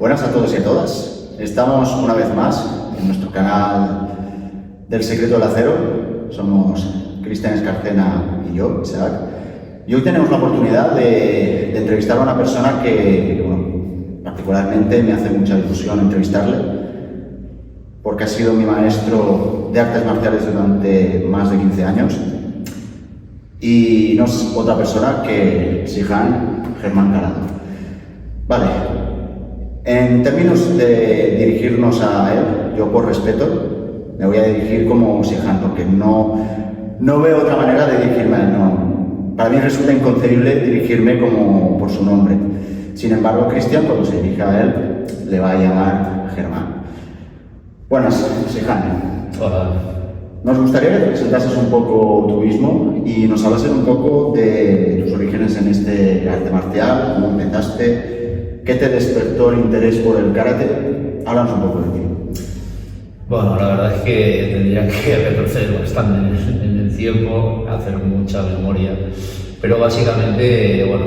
Buenas a todos y a todas. Estamos una vez más en nuestro canal del Secreto del Acero. Somos Cristian Escarcena y yo, Isaac. Y hoy tenemos la oportunidad de entrevistar a una persona que, particularmente me hace mucha ilusión entrevistarle, porque ha sido mi maestro de artes marciales durante más de 15 años. Y no es otra persona que Sihan Germán Carado. Vale, en términos de dirigirnos a él, yo por respeto me voy a dirigir como Sihan, porque no veo otra manera de dirigirme a él. Para mí resulta inconcebible dirigirme como por su nombre. Sin embargo, Cristian, cuando se dirija a él, le va a llamar Germán. Buenas, Sihan. Hola. Nos gustaría que te presentases un poco tú mismo y nos hablases un poco de tus orígenes en este arte marcial, cómo empezaste, qué te despertó el interés por el karate. Háblanos un poco de ti. Bueno, la verdad es que tendría que retroceder bastante en el tiempo, hacer mucha memoria, pero básicamente, bueno,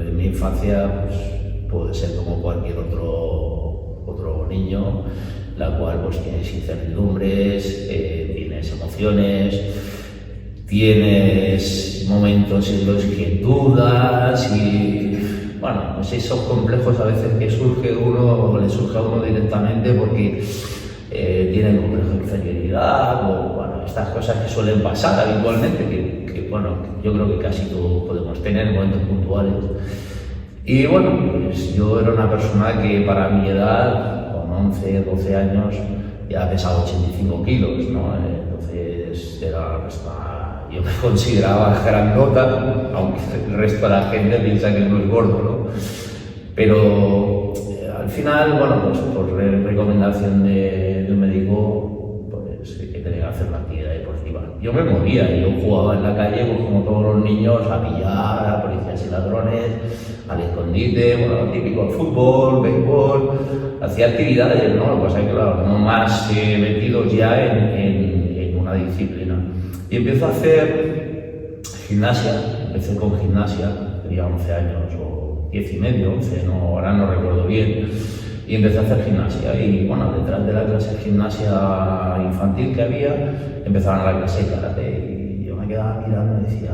en mi infancia pues, puede ser como cualquier otro niño, la cual pues tienes incertidumbres, tienes emociones, tienes momentos en los que dudas y bueno, pues esos complejos a veces que le surge a uno directamente porque tiene complejo de inferioridad o bueno, estas cosas que suelen pasar habitualmente, que bueno, yo creo que casi todos podemos tener en momentos puntuales. Y bueno, pues yo era una persona que para mi edad, 11, 12 años, ya pesaba 85 kilos, ¿no? Entonces yo me consideraba grandota, aunque el resto de la gente piensa que no es gordo, ¿no? Pero al final, bueno, pues por recomendación de un médico, pues que tenía que hacer una actividad deportiva. Yo me movía, yo jugaba en la calle pues, como todos los niños, a pillar, a policías y ladrones, al escondite, bueno, lo típico, al fútbol, béisbol, hacía actividades, ¿no? Lo que pasa es que, claro, no más metidos ya en una disciplina. Y empiezo a hacer gimnasia, empecé con gimnasia, tenía 11 años o 10 y medio, 11, ahora no recuerdo bien, y empecé a hacer gimnasia. Y bueno, detrás de la clase de gimnasia infantil que había, empezaron la clase de karate y yo me quedaba mirando y decía,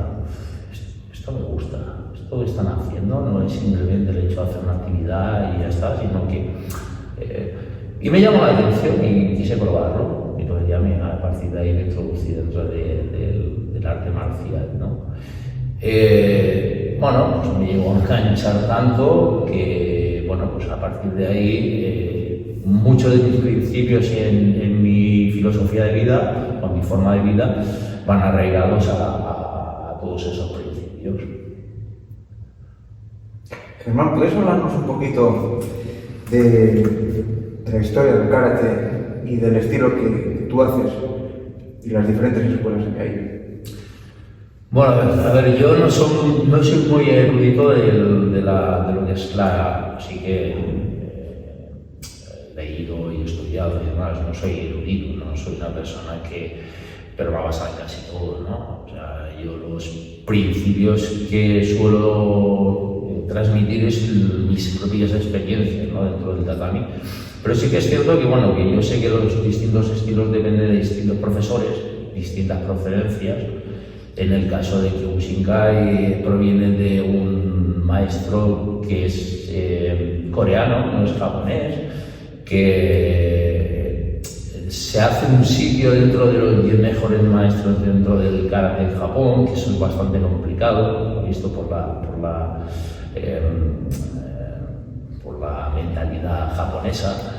esto me gusta. Esto que están haciendo no es simplemente el hecho de hacer una actividad y ya está, sino que... y me llamó la atención y quise probarlo. Y pues ya a partir de ahí me introducí dentro del arte marcial, ¿no? Bueno, pues me llegó a enganchar tanto que, bueno, pues a partir de ahí muchos de mis principios en mi filosofía de vida, o mi forma de vida, van arraigados a todos esos principios. Germán, ¿puedes hablarnos un poquito de la historia del karate y del estilo que tú haces y las diferentes escuelas que hay? Bueno, a ver, yo no soy muy erudito de lo que es así que he leído y estudiado y demás, no soy erudito, no soy una persona pero va a basar casi todo, ¿no? O sea, yo los principios que suelo transmitir es mis propias experiencias, ¿no? Dentro del tatami. Pero sí que es cierto que, bueno, que yo sé que los distintos estilos dependen de distintos profesores, distintas procedencias. En el caso de Kyokushinkai proviene de un maestro que es coreano, no es japonés, que se hace un sitio dentro de los 10 mejores maestros dentro del karate en Japón, que eso es bastante complicado, visto por la mentalidad japonesa.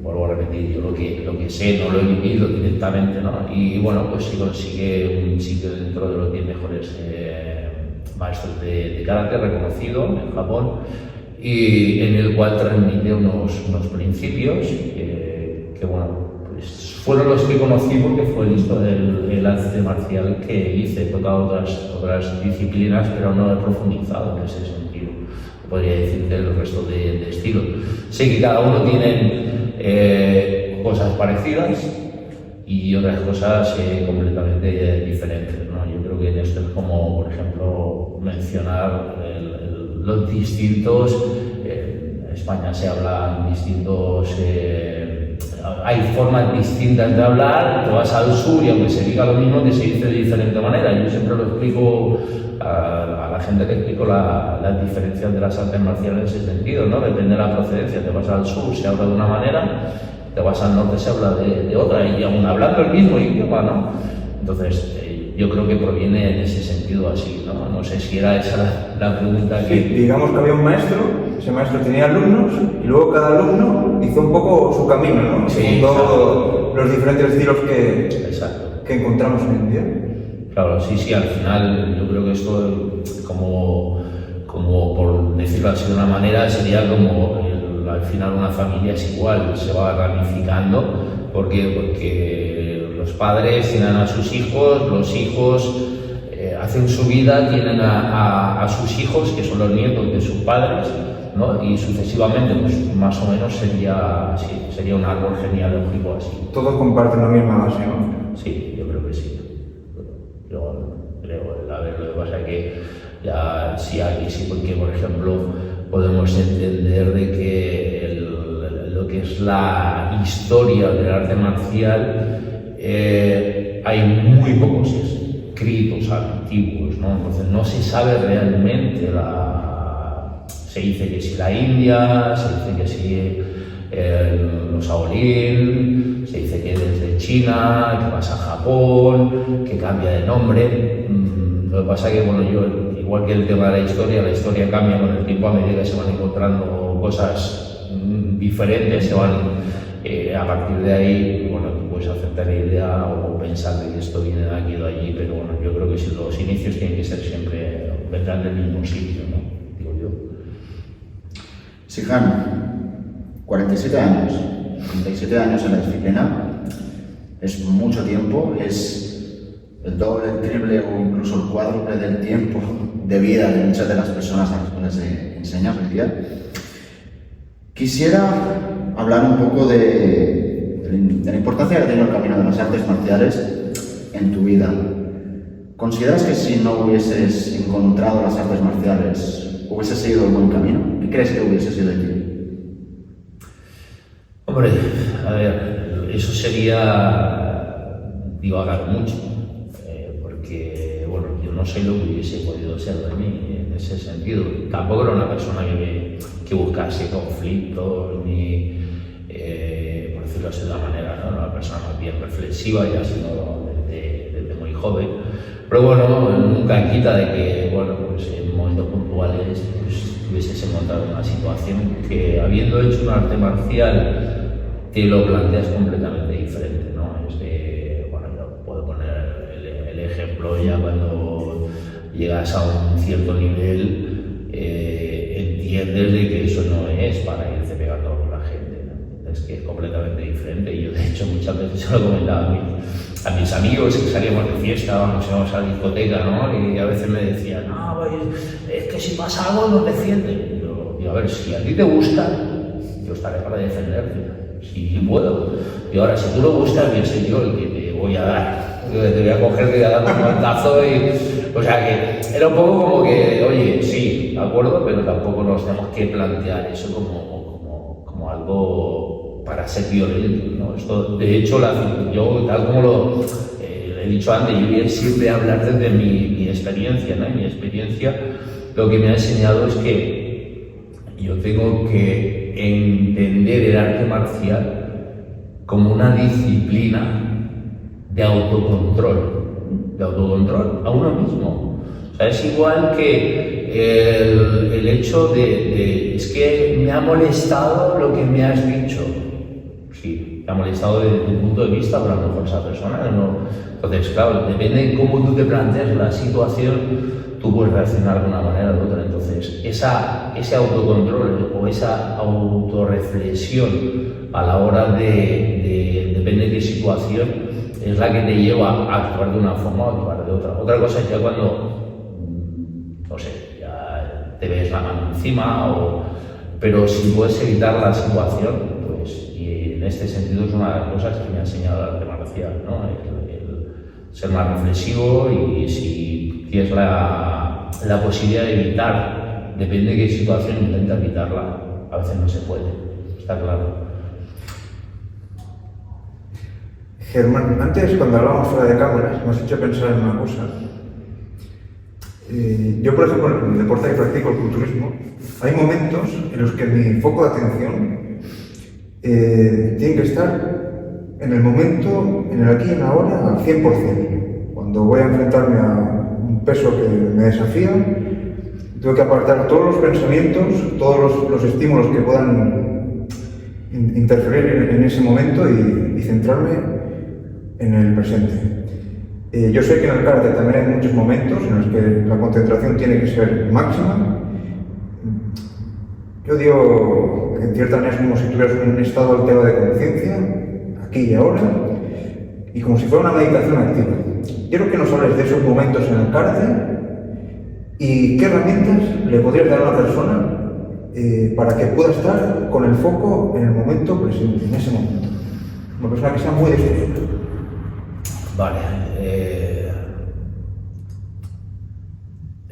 Vuelvo a repetir, yo lo que sé no lo he vivido directamente, ¿no? Y bueno, pues si consigue un sitio dentro de los 10 mejores maestros de karate reconocido en Japón y en el cual transmite unos principios que bueno, pues fueron los que conocí porque fue esto del arte marcial que hice. He tocado otras disciplinas, pero no he profundizado en ese sentido. Podría decir del resto de estilos. Sé que cada uno tiene cosas parecidas y otras cosas completamente diferentes, ¿no? Yo creo que en esto es como, por ejemplo, mencionar los distintos España se hablan hay formas distintas de hablar. Te vas al sur y aunque se diga lo mismo, que se dice de diferente manera. Yo siempre lo explico a la gente, que explico las diferencias de las artes marciales en ese sentido, ¿no? Depende de la procedencia. Te vas al sur, se habla de una manera, te vas al norte, se habla de otra, y aún hablando el mismo idioma, ¿no? Entonces, yo creo que proviene en ese sentido así, ¿no? No sé si era esa la pregunta que... Sí, digamos que había un maestro, ese maestro tenía alumnos, y luego cada alumno hizo un poco su camino, ¿no? Sí, con todos los diferentes estilos que encontramos hoy en día. Claro, sí, al final yo creo que esto, como por decirlo así de una manera, sería como al final una familia es igual, se va ramificando. ¿Por qué? Porque los padres tienen a sus hijos, los hijos hacen su vida, tienen a sus hijos, que son los nietos de sus padres, ¿no? Y sucesivamente, pues más o menos sería un árbol genealógico así. Todos comparten la misma base, ¿no? Sí, yo creo que sí. Yo creo, a ver, lo que pasa es que ya sí, aquí sí, porque por ejemplo podemos entender de que lo que es la historia del arte marcial, hay muy pocos escritos antiguos, ¿no? Entonces no se sabe realmente se dice que si la India, se dice que si los Shaolin, se dice que desde China, que vas a Japón, que cambia de nombre. Lo que pasa es que, bueno, yo, igual que el tema de la historia cambia con el tiempo a medida que se van encontrando cosas diferentes, se van, a partir de ahí, bueno, tú puedes hacerte la idea o pensar de que esto viene de aquí o de allí, pero bueno, yo creo que si los inicios tienen que ser siempre, vendrán del mismo sitio, ¿no? Digo yo. Sihan, 47 años, 37 años en la disciplina, es mucho tiempo, es el doble, el triple o incluso el cuádruple del tiempo de vida de muchas de las personas a las cuales se enseña hoy día. Quisiera hablar un poco de la importancia que ha tenido el camino de las artes marciales en tu vida. ¿Consideras que si no hubieses encontrado las artes marciales, hubieses seguido el buen camino? ¿Qué crees que hubiese sido de ti? Hombre, a ver, eso sería divagar mucho, porque, bueno, yo no sé lo que hubiese podido ser de mí en ese sentido. Tampoco era una persona que buscase conflictos, ni, por decirlo así de una manera, ¿no? Era una persona más bien reflexiva, ya siendo desde muy joven. Pero bueno, nunca quita de que, bueno, pues en momentos puntuales pues, hubieses encontrado una situación que, habiendo hecho un arte marcial, te lo planteas completamente diferente, ¿no? Bueno, yo puedo poner el ejemplo ya cuando llegas a un cierto nivel, entiendes de que eso no es para irte pegando con la gente, ¿no? Es que es completamente diferente. Y yo, de hecho, muchas veces se lo comentaba a mis amigos que salíamos de fiesta, nos íbamos a la discoteca, ¿no? Y a veces me decían, no, pues, es que si pasa algo nos defienden. Y yo, a ver, si a ti te gusta, yo estaré para defenderte. Si puedo. Y ahora, si tú lo buscas, bien soy yo el que te voy a dar. Te voy a coger, te voy a dar un guantazo y... O sea que era un poco como que, oye, sí, de acuerdo, pero tampoco nos tenemos que plantear eso como algo para ser violentos, ¿no? Esto, de hecho, yo, tal como lo he dicho antes, yo voy a siempre hablar desde mi experiencia, ¿no? Y mi experiencia lo que me ha enseñado es que yo tengo que entender el arte marcial como una disciplina de autocontrol a uno mismo. O sea, es igual que el hecho es que me ha molestado lo que me has dicho. Sí, me ha molestado desde tu punto de vista, pero a lo mejor esa persona no. Entonces, claro, depende de cómo tú te planteas la situación, tú puedes reaccionar de una manera u otra. Entonces, ese autocontrol o esa autorreflexión a la hora depende de qué situación, es la que te lleva a actuar de una forma o a actuar de otra. Otra cosa es ya cuando, no sé, ya te ves la mano encima, pero si puedes evitar la situación, pues, y en este sentido es una de las cosas que me ha enseñado el arte marcial, ¿no? El ser más reflexivo, y si tienes la posibilidad de evitar, depende de qué situación, intenta evitarla a veces no se puede, está claro. Germán, antes cuando hablábamos fuera de cámaras me has hecho pensar en una cosa. Yo, por ejemplo, en el deporte que practico, el culturismo, hay momentos en los que mi foco de atención tiene que estar en el momento, en el aquí y en la ahora, al 100%. Cuando voy a enfrentarme a un peso que me desafía, tengo que apartar todos los pensamientos, todos los estímulos que puedan interferir en ese momento y centrarme en el presente. Yo sé que en el karate también hay muchos momentos en los que la concentración tiene que ser máxima. Yo digo que en cierta manera es como si tuvieras un estado alterado de conciencia, aquí y ahora, y como si fuera una meditación activa. Quiero que nos hables de esos momentos en el karate y qué herramientas le podrías dar a una persona para que pueda estar con el foco en el momento presente, en ese momento. Una persona que sea muy distinta. Vale.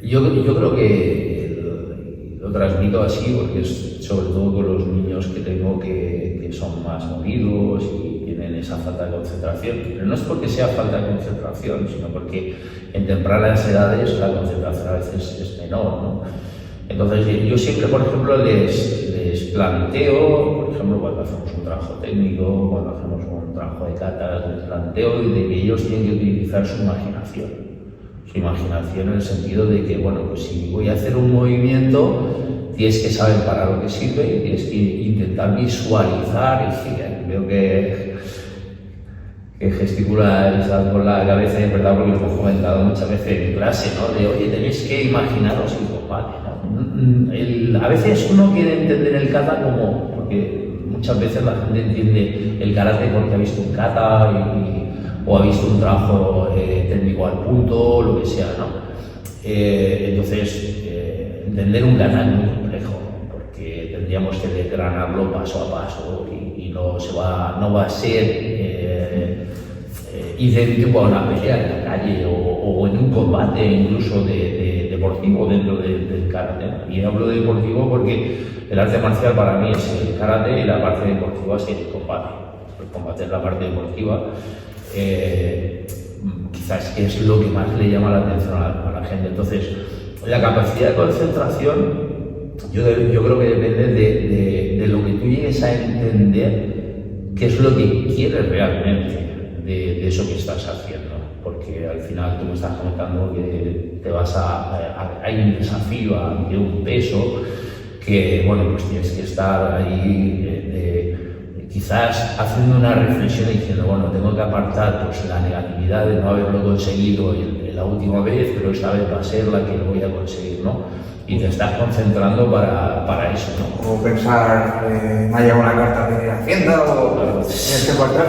Yo creo que lo transmito así porque es sobre todo con los niños que tengo que son más movidos y tienen esa falta de concentración. Pero no es porque sea falta de concentración, sino porque en tempranas edades la concentración a veces es menor, ¿no? Entonces yo siempre, por ejemplo, les planteo, por ejemplo, cuando hacemos un trabajo técnico, cuando hacemos un trabajo de kata, les planteo de que ellos tienen que utilizar su imaginación. Su imaginación en el sentido de que, bueno, pues si voy a hacer un movimiento, tienes que saber para lo que sirve y tienes que intentar visualizar. Y sí, veo que gesticula con la cabeza, y es verdad, porque lo hemos comentado muchas veces en clase, ¿no? De, oye, tenéis que imaginaros el combate, ¿no? A veces uno quiere entender el kata como, porque muchas veces la gente entiende el karate porque ha visto un kata o ha visto un trabajo técnico al punto, lo que sea, ¿no? Entonces, entender un kata es muy complejo, porque tendríamos que desgranarlo paso a paso y no va a ser idéntico a una pelea en la calle o en un combate incluso deportivo dentro del karate. Y hablo de deportivo porque el arte marcial para mí es el karate y la parte deportiva es el combate. El combate es la parte deportiva. Quizás es lo que más le llama la atención a la gente. Entonces, la capacidad de concentración yo creo que depende de lo que tú llegues a entender qué es lo que quieres realmente de eso que estás haciendo, porque al final tú me estás comentando que te vas hay un desafío ante un peso que, bueno, pues tienes que estar ahí quizás haciendo una reflexión y diciendo, bueno, tengo que apartar pues la negatividad de no haberlo conseguido la última vez, pero esta vez va a ser la que lo voy a conseguir, ¿no? Y te estás concentrando para eso, ¿no? O pensar, me ha llegado una carta de Hacienda o tienes que apartar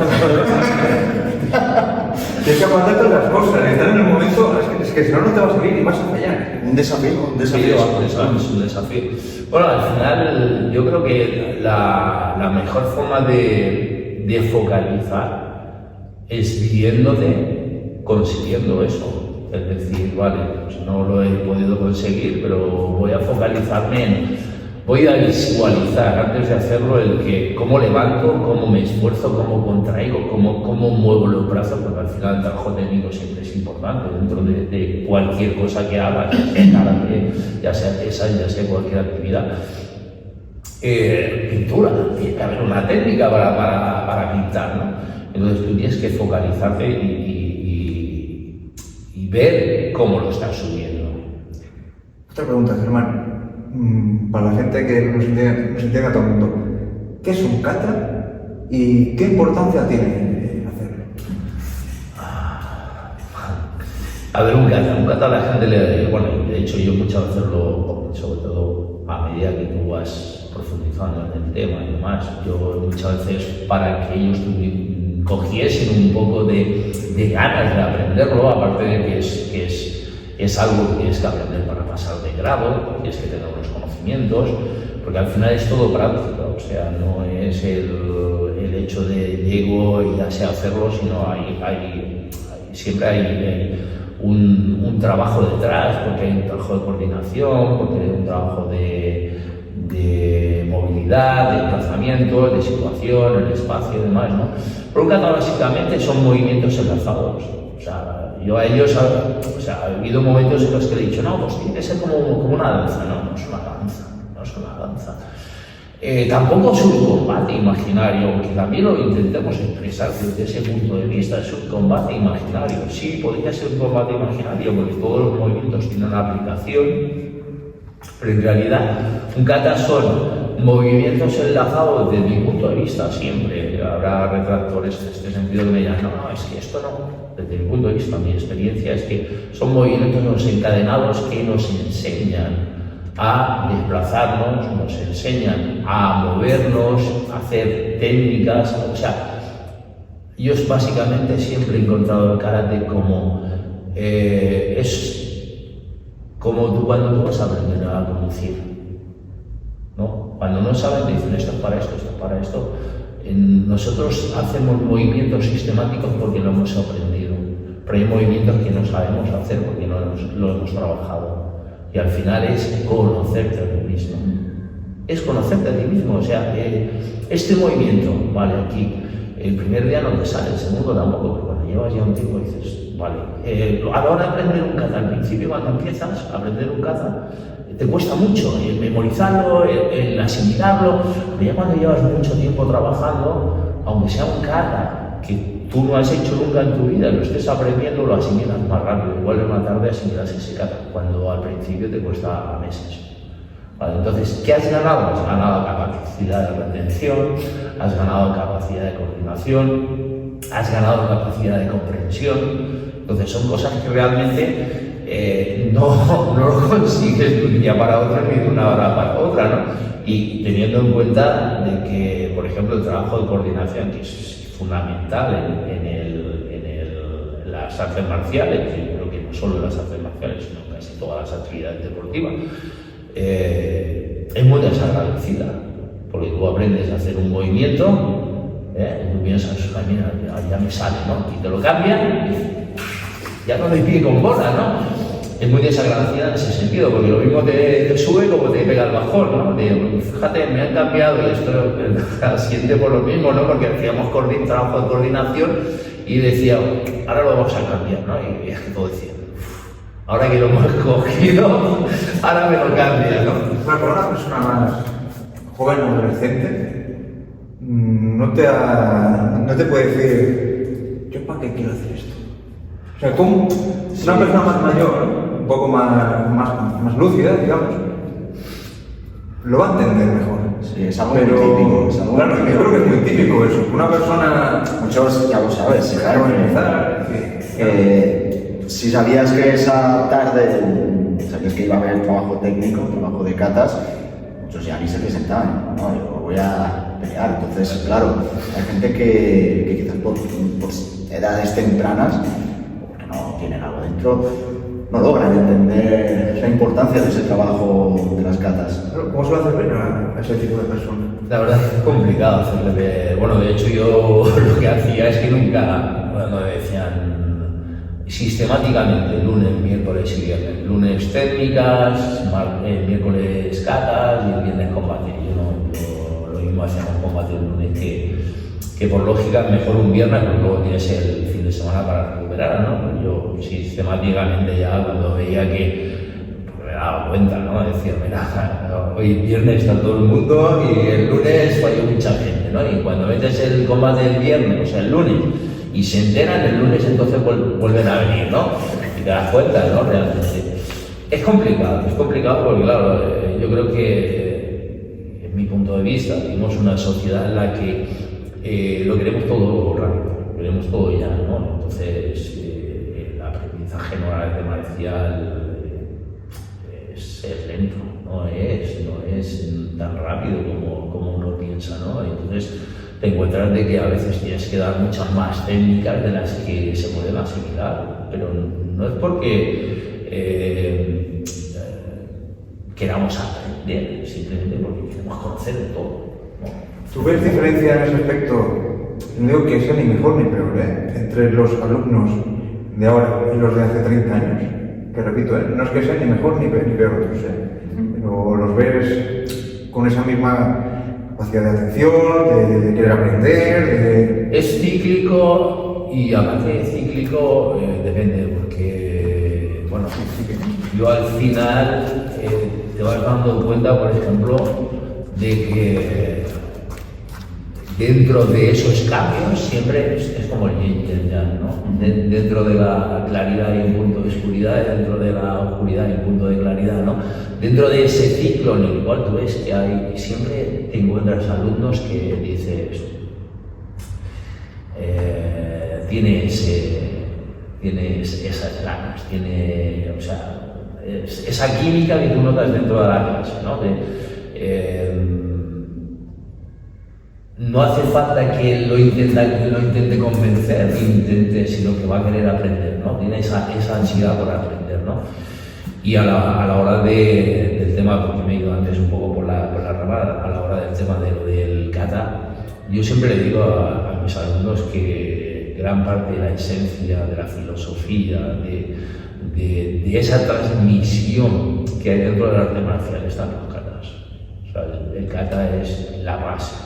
tienes que apartar todas las cosas, estar en el momento, es que si no, no te va a salir y vas a fallar. Un desafío. Sí, es un desafío. Bueno, al final yo creo que la mejor forma de focalizar es viviéndote consiguiendo eso. Es decir, vale, pues no lo he podido conseguir, pero voy a focalizarme voy a visualizar antes de hacerlo cómo levanto, cómo me esfuerzo, cómo contraigo, cómo muevo los brazos, porque al final el trabajo técnico siempre es importante dentro de cualquier cosa que hagas, ya sea esa, ya sea cualquier actividad. Pintura, tiene que haber una técnica para pintar, ¿no? Entonces tú tienes que focalizarte y ver cómo lo estás subiendo. Otra pregunta, Germán. Para la gente que nos entiende a todo el mundo, ¿qué es un kata y qué importancia tiene hacerlo? A ver, un kata a la gente bueno, de hecho yo muchas veces sobre todo a medida que tú vas profundizando en el tema y demás, yo muchas veces para que ellos cogiesen un poco de ganas de aprenderlo, aparte de que es algo que tienes que aprender para pasar de grado, tienes que tener unos conocimientos, porque al final es todo práctica, o sea, no es el hecho de llego y ya sé hacerlo, sino siempre hay un trabajo detrás, porque hay un trabajo de coordinación, porque hay un trabajo de movilidad movilidad, de desplazamiento, de situación, el espacio y demás, ¿no? Pero un kata básicamente son movimientos enlazados. O sea, yo a ellos, ha habido momentos en los que he dicho, no, pues tiene que ser como una danza, no es una danza, no es una danza. Tampoco es un combate imaginario, aunque también lo intentemos expresar desde ese punto de vista, es un combate imaginario. Sí, podría ser un combate imaginario porque todos los movimientos tienen una aplicación, pero en realidad un kata son movimientos enlazados desde mi punto de vista siempre. Habrá retractores en este sentido que me dirán, no, es que esto no. Desde mi punto de vista, mi experiencia es que son movimientos encadenados que nos enseñan a desplazarnos, nos enseñan a movernos, a hacer técnicas. O sea, yo básicamente siempre he encontrado el karate como es como cuando tú vas a aprender a conducir, ¿no? Cuando no sabes, te dicen esto es para esto, esto es para esto. Nosotros hacemos movimientos sistemáticos porque lo hemos aprendido, pero hay movimientos que no sabemos hacer porque no lo hemos trabajado. Y al final es conocerte a ti mismo. Es conocerte a ti mismo. O sea, este movimiento, vale, aquí, el primer día no te sale, el segundo tampoco, pero cuando llevas ya un tiempo dices, vale. A la hora de aprender un kata, al principio cuando empiezas a aprender un kata, te cuesta mucho el memorizarlo, el asimilarlo, pero ya cuando llevas mucho tiempo trabajando, aunque sea un kata que tú no has hecho nunca en tu vida, lo estés aprendiendo, lo asimilas más rápido. Igual en una tarde asimilas ese kata, cuando al principio te cuesta meses. Vale, entonces, ¿qué has ganado? Has ganado capacidad de retención, has ganado capacidad de coordinación, has ganado capacidad de comprensión. Entonces, son cosas que realmente no lo consigues de un día para otro ni de una hora para otra, ¿no? Y teniendo en cuenta de que, por ejemplo, el trabajo de coordinación, que es fundamental en las artes marciales, yo creo que no solo en las artes marciales, sino en casi todas las actividades deportivas, es muy desagradecida, porque tú aprendes a hacer un movimiento, y tú piensas, mira, ya me sale, ¿no? Y te lo cambian, ya no de pie con bola, ¿no? Es muy desagradecida en ese sentido, porque lo mismo te sube como te pega el bajón, ¿no? Fíjate, me han cambiado y esto siente por lo mismo, ¿no? Porque hacíamos trabajo de coordinación y decía, ahora lo vamos a cambiar, ¿no? Y es que todo decía, ahora que lo hemos cogido, ahora me lo cambia, ¿no? Para una persona más joven o adolescente, no te puede decir, ¿yo para qué quiero hacer esto? O sea, tú, una persona más mayor, un poco más lúcida, digamos, lo va a entender mejor. Sí, es algo muy típico. Es algo claro, muy yo creo que es muy típico eso. Una persona... Muchos ya lo sabes, se va a empezar. Si sabías que esa tarde, sabías que iba a haber trabajo técnico, trabajo de katas, muchos ya ni se presentaban, no, yo voy a pelear. Entonces, claro, hay gente que quizás por edades tempranas, porque no tienen algo dentro, no logran entender la importancia de ese trabajo de las katas. ¿Cómo se lo hace ver a ese tipo de personas? La verdad es complicado hacerle ver. Bueno, de hecho yo lo que hacía es que nunca, cuando me decían sistemáticamente lunes, miércoles y viernes, lunes técnicas, miércoles katas y el viernes combate. Yo lo mismo hacíamos combate el lunes que por lógica es mejor un viernes porque luego tienes el fin de semana para recuperar, ¿no? Yo sistemáticamente ya cuando veía que me daba cuenta, ¿no? Decía, mira, hoy viernes está todo el mundo y el lunes falló mucha gente, ¿no? Y cuando metes el combate el viernes, o sea, el lunes, y se enteran el lunes, entonces vuelven a venir, ¿no? Y te das cuenta, ¿no? Realmente. Es complicado porque, claro, yo creo que, en mi punto de vista, vivimos una sociedad en la que lo queremos todo rápido, lo queremos todo ya, ¿no? Entonces, el aprendizaje no es de marcial, es lento, no es tan rápido como uno piensa, ¿no? Entonces, te encuentras de que a veces tienes que dar muchas más técnicas de las que se pueden asimilar, pero no es porque queramos aprender, simplemente porque queremos conocer de todo, ¿no? ¿Tú ves diferencia en ese aspecto? No digo que sea ni mejor ni peor, entre los alumnos de ahora y los de hace 30 años, que repito, no es que sea ni mejor ni peor otros, pero los ves con esa misma capacidad de atención, de querer aprender, Es cíclico y aparte de cíclico depende porque, bueno, yo al final te vas dando cuenta, por ejemplo, de que dentro de esos cambios siempre es como el yin y el yang, ¿no? Dentro de la claridad hay un punto de oscuridad, y dentro de la oscuridad hay un punto de claridad, ¿no? Dentro de ese ciclo en el cual tú ves que hay, siempre te encuentras alumnos que dices, tienes esas ganas, o sea, esa química que tú notas dentro de la clase, ¿no? No hace falta que lo intente convencer, sino que va a querer aprender, ¿no? Tiene esa ansiedad por aprender, ¿no? Y a la hora del tema, porque me he ido antes un poco por la rama, a la hora del tema de lo del kata, yo siempre le digo a mis alumnos que gran parte de la esencia, de la filosofía, de esa transmisión que hay dentro del arte marcial están los katas. O sea, el kata es la base.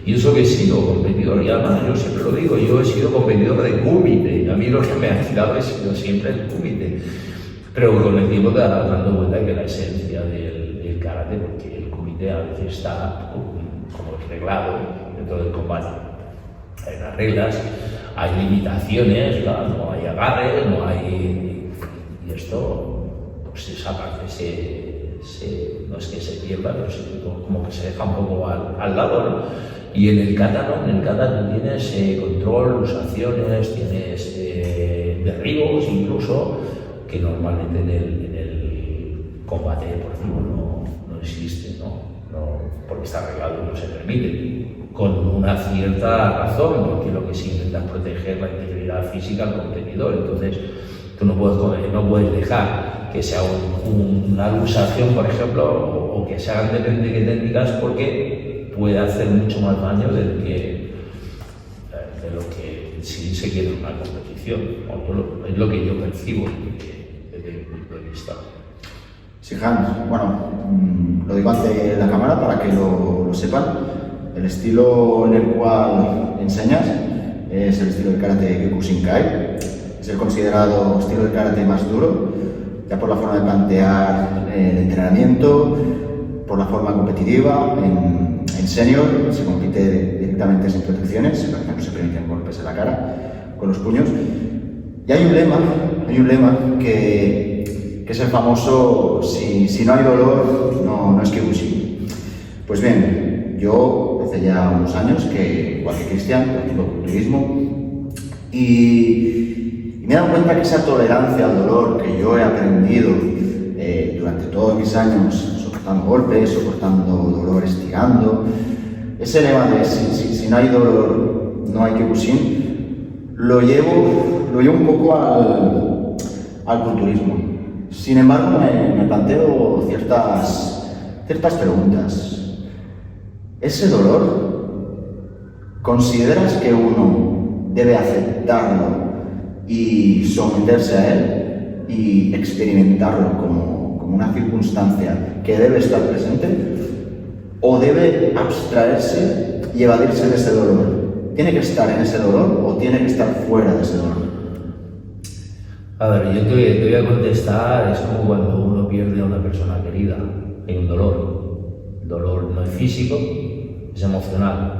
Y eso que he sido competidor, y además yo siempre lo digo, yo he sido competidor de kumite, a mí lo que me ha tirado ha sido siempre el kumite, pero con el tiempo te das dando cuenta que la esencia del karate, porque el kumite a veces está como reglado dentro del combate, hay unas reglas, hay limitaciones, no hay agarres, no hay... y esto, pues esa parte no es que se pierda, pero sí, como que se deja un poco al lado, ¿no? Y en el kata, ¿no? En el kata tú tienes control, pulsaciones, tienes derribos incluso, que normalmente en el combate deportivo no existe, ¿no? Porque está arreglado y no se permite, con una cierta razón, porque lo que se intenta es proteger la integridad física del competidor. Entonces tú no puedes dejar que sea una alusación, por ejemplo, o que se hagan depende de qué técnicas, porque puede hacer mucho más daño de lo que si se quiere una competición. Es lo que yo percibo desde mi punto de vista. Sí, Hans, bueno, lo digo ante la cámara para que lo sepan. El estilo en el cual enseñas es el estilo de karate Kyokushinkai. Es el considerado estilo de karate más duro, ya por la forma de plantear el entrenamiento, por la forma competitiva. En senior se compite directamente sin protecciones, no se permiten golpes en la cara con los puños. Y hay un lema que es el famoso: si no hay dolor, no es Kyokushin. Pues bien, yo hace ya unos años que, igual que Cristian, practico culturismo y me he dado cuenta que esa tolerancia al dolor que yo he aprendido durante todos mis años, soportando golpes, soportando dolor, estirando, ese lema de si no hay dolor, no hay Kyokushin, lo llevo un poco al culturismo. Sin embargo, me planteo ciertas preguntas. ¿Ese dolor consideras que uno debe aceptarlo y someterse a él y experimentarlo como una circunstancia que debe estar presente, o debe abstraerse y evadirse de ese dolor? ¿Tiene que estar en ese dolor o tiene que estar fuera de ese dolor? A ver, yo te voy a contestar, es como cuando uno pierde a una persona querida, hay un dolor. El dolor no es físico, es emocional.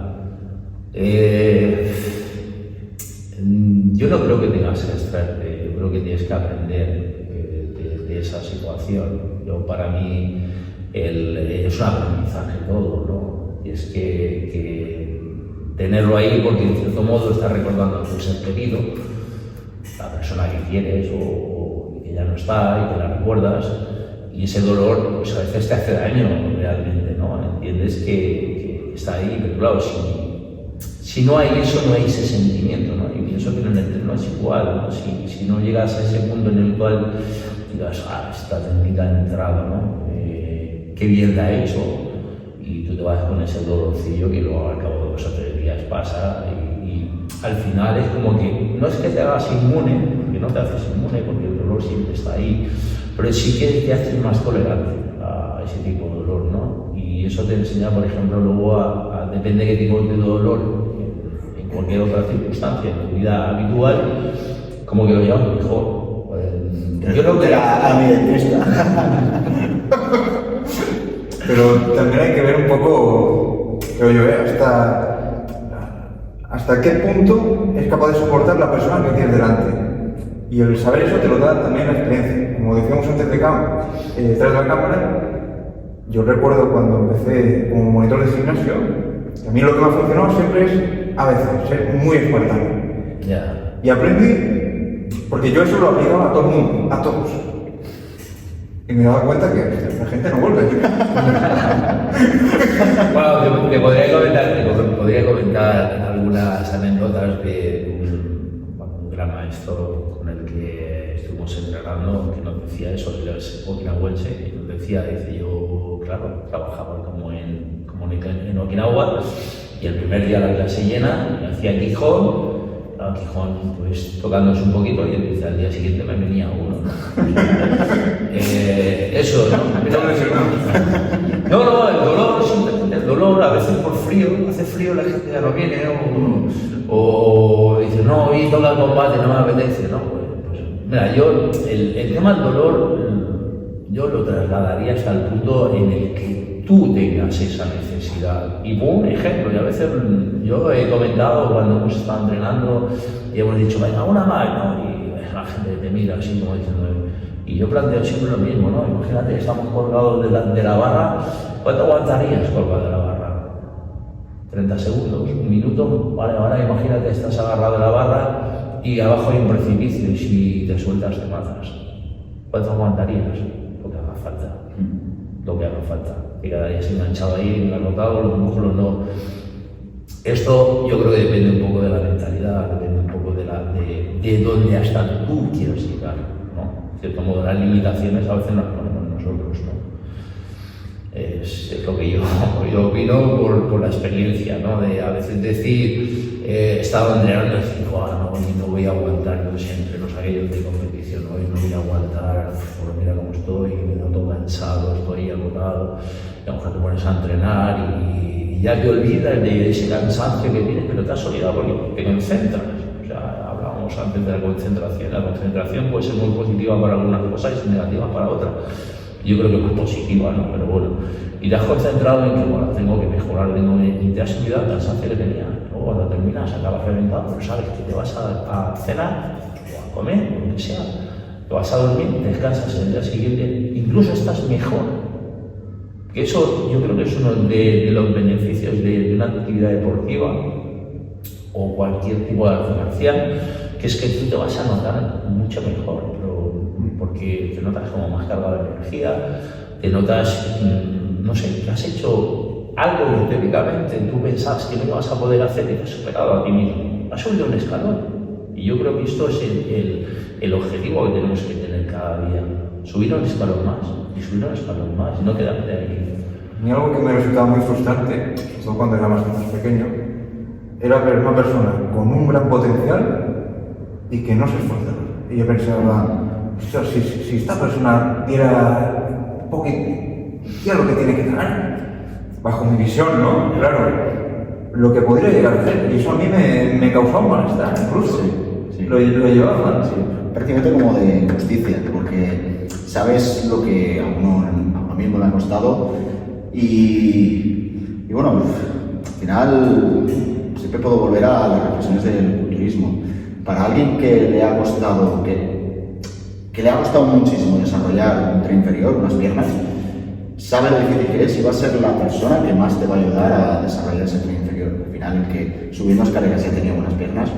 Yo no creo que tengas que extraerte, yo creo que tienes que aprender de esa situación. Para mí es un aprendizaje todo, ¿no? Y es que tenerlo ahí, porque en cierto modo estás recordando a tu ser querido, la persona que quieres o que ya no está y que la recuerdas, y ese dolor pues a veces te hace daño realmente, ¿no? Entiendes que está ahí, pero claro, si no hay eso, no hay ese sentimiento, ¿no? Y pienso que en el entreno es igual, ¿no? Si no llegas a ese punto en el cual digas, esta técnica ha entrado, ¿no? Qué bien la ha hecho, y tú te vas con ese dolorcillo que luego al cabo de 2 o 3 días pasa, y al final es como que no es que te hagas inmune, porque no te haces inmune, porque el dolor siempre está ahí, pero sí que te haces más tolerante a ese tipo de dolor, ¿no? Y eso te enseña, por ejemplo, luego depende de qué tipo de dolor, en cualquier otra circunstancia, en tu vida habitual, como que lo llevas mejor. Yo creo que a mi dentista. Pero también hay que ver un poco, creo yo, hasta qué punto es capaz de soportar la persona que tienes delante. Y el saber eso te lo da también la experiencia. Como decíamos antes detrás de la cámara, yo recuerdo cuando empecé como monitor de gimnasio, que a mí lo que me ha funcionado siempre es, a veces, ser muy espartano. Ya. Y aprendí, porque yo eso lo aplicaba a todo el mundo, a todos. Y me daba cuenta que la gente no vuelve. Bueno, te podría comentar algunas anécdotas de un gran maestro con el que estuvimos entrenando, que nos decía eso, él es okinawense, y nos decía, dice, yo, claro, trabajaba como en Okinawa, y el primer día la clase llena, me hacía Quijón, pues tocándose un poquito, y dice, al día siguiente me venía uno, ¿no? Eso, ¿no? No, el dolor, a veces por frío, hace frío, la gente ya no viene, o dice, no, hoy toca el combate, no me apetece, ¿no? Pues, mira, yo, el tema del dolor, yo lo trasladaría hasta el punto en el que tú tengas esa necesidad. Y pongo un ejemplo, y a veces yo he comentado cuando hemos estado entrenando y hemos dicho, venga, una más, ¿no? Y la gente te mira así como diciendo, y yo planteo siempre lo mismo, ¿no? Imagínate que estamos colgados de la barra, ¿cuánto aguantarías colgado de la barra? 30 segundos, un minuto, vale, ahora imagínate que estás agarrado de la barra y abajo hay un precipicio y si te sueltas te matas. ¿Cuánto aguantarías? Lo que haga falta. Lo que haga falta. Y quedarías enganchado ahí, engarrotado, los músculos no. Esto yo creo que depende un poco de la mentalidad, depende un poco de dónde hasta tú quieres llegar, ¿no? De cierto modo, las limitaciones a veces las ponemos nosotros, ¿no? Es lo que yo opino por la experiencia, ¿no? De a veces decir, estaba entrenando y decir, no voy a aguantar, yo siempre los aquellos de competición, hoy no voy a aguantar, mira cómo estoy, me noto cansado, estoy agotado, y a lo mejor te pones a entrenar y ya te olvidas de ese cansancio que tienes, pero te has olvidado porque te concentras. O sea, hablábamos antes de la concentración puede ser muy positiva para algunas cosas y negativa para otras. Yo creo que más positiva, ¿no? Pero bueno, y te has concentrado en que, bueno, tengo que mejorar, y te has olvidado el cansancio que tenía. Luego cuando terminas, acabas reventado, pero sabes que te vas a cenar o a comer, o lo que sea, te vas a dormir, descansas el día siguiente, incluso estás mejor. Que eso yo creo que es uno de los beneficios de una actividad deportiva o cualquier tipo de arte marcial, que es que tú te vas a notar mucho mejor, porque te notas como más cargado de energía, te notas, no sé, que has hecho algo que teóricamente tú pensabas que no ibas a poder hacer y te has superado a ti mismo, has subido un escalón. Y yo creo que esto es el objetivo que tenemos que tener cada día, subir un escalón más, y subir un escalón más, y no quedarte ahí. Y algo que me resultaba muy frustrante, sobre todo cuando era más pequeño, era ver una persona con un gran potencial y que no se esforzaba. Y yo pensaba, ostras, si esta persona diera un poquito, hiciera lo que tiene que dar, bajo mi visión, ¿no? Claro, lo que podría llegar a hacer. Y eso a mí me causaba un malestar, incluso. Sí. Lo llevaba mal. Sí. Prácticamente como de injusticia, porque sabes lo que a uno mismo le ha costado y bueno, al final siempre puedo volver a las reflexiones del culturismo. Para alguien que le ha costado, que le ha costado muchísimo desarrollar un tren inferior, unas piernas, sabe lo difícil que es y va a ser la persona que más te va a ayudar a desarrollar ese tren inferior. Al final, el que subiendo escaleras ya tenía buenas piernas,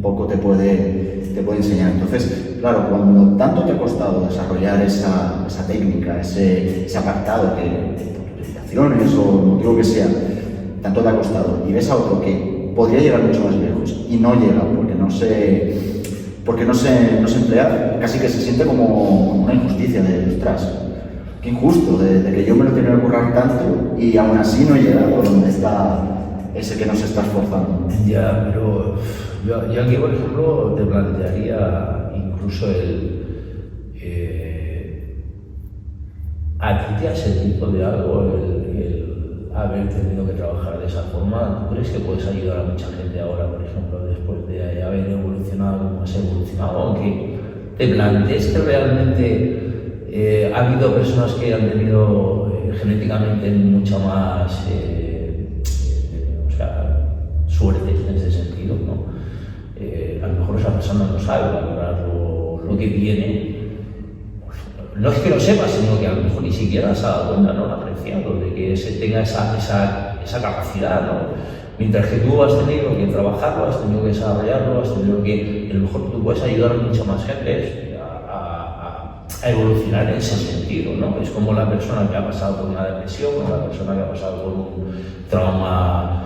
poco te puede enseñar. Entonces, claro, cuando tanto te ha costado desarrollar esa técnica, ese apartado que por limitaciones o el motivo que sea, tanto te ha costado, y ves a otro que podría llegar mucho más lejos y no llega porque no se emplea, casi que se siente como una injusticia de ostras, qué injusto, de que yo me lo tenía que currar tanto y aún así no he llegado donde está ese que no se está esforzando. Ya, pero yo aquí, por ejemplo, te plantearía incluso ¿a ti te ha servido de algo haber tenido que trabajar de esa forma, ¿tú crees que puedes ayudar a mucha gente ahora, por ejemplo, después de haber evolucionado como has evolucionado? Aunque te plantees que realmente ha habido personas que han tenido genéticamente mucha más suerte en ese sentido, ¿no? A lo mejor esa persona no sabe valorar lo que tiene. No es que lo sepa, sino que a lo mejor ni siquiera se ha dado cuenta, no lo ha apreciado, de que se tenga esa capacidad, ¿no? Mientras que tú has tenido que trabajarlo, has tenido que desarrollarlo, has tenido que, a lo mejor tú puedes ayudar a mucha más gente a evolucionar en ese sentido, ¿no? Es como la persona que ha pasado por una depresión, o la persona que ha pasado por un trauma